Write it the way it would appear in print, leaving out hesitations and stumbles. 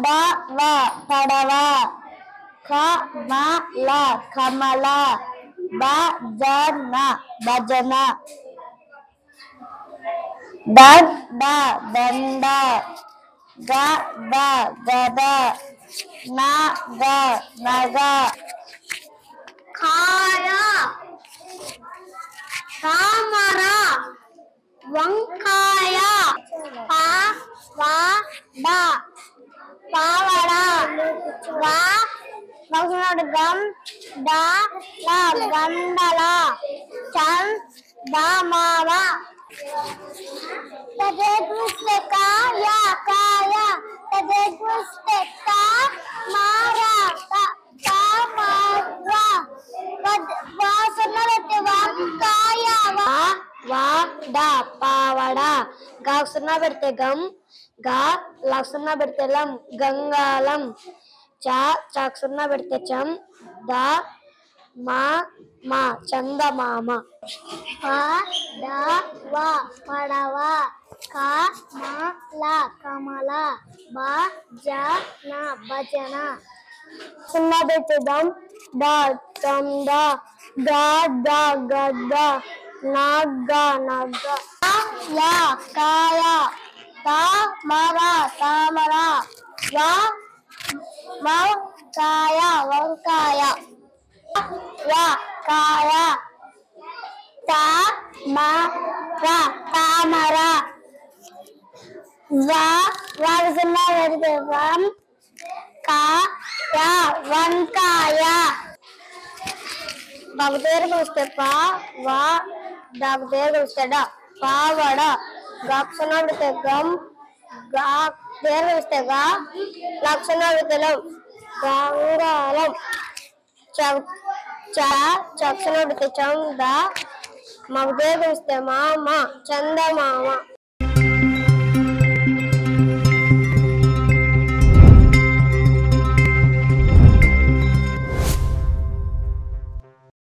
బ వ పడవ, క మ ల కమల, బ జ న భజన, ద డ దండ, గ ద గద, న గ నగ, కాయ తామర, వంకాయ, ప వ డ పావడ, గం డ ల గండల, చం ద మామ, కాయ కాయ, మార వంకాయ, వ డ పావడ, గా సున్నా పెడితే గం, గా ల సున్నా పెడితే లం గంగాలం, చ సున్నా పెడితే చం, ద మా చందమామ, ప డ వ పడవ, క మ ల కమల, బ జ న భజన, సున్నా పెడితే దం, ద చంద, గ ద గద్ద, నగ్గ నగ్గ, కాయ తామర తామర, కాయ వంకాయ, కాయ తామర, సున్నా పెడితే వం, కాయ వంకాయ, బాబు పేరు పిలిస్తే ప వ, డాబు పేరు పిలిస్తే డ పావడ, గక్షణ పెడితే గం, గా పేరు పిలిస్తే గా, లక్షణ పెడితే లం గంగాలం, చక్షణ పెడితే చం, ద మా పేరు పిలిస్తే మామ చందమామ.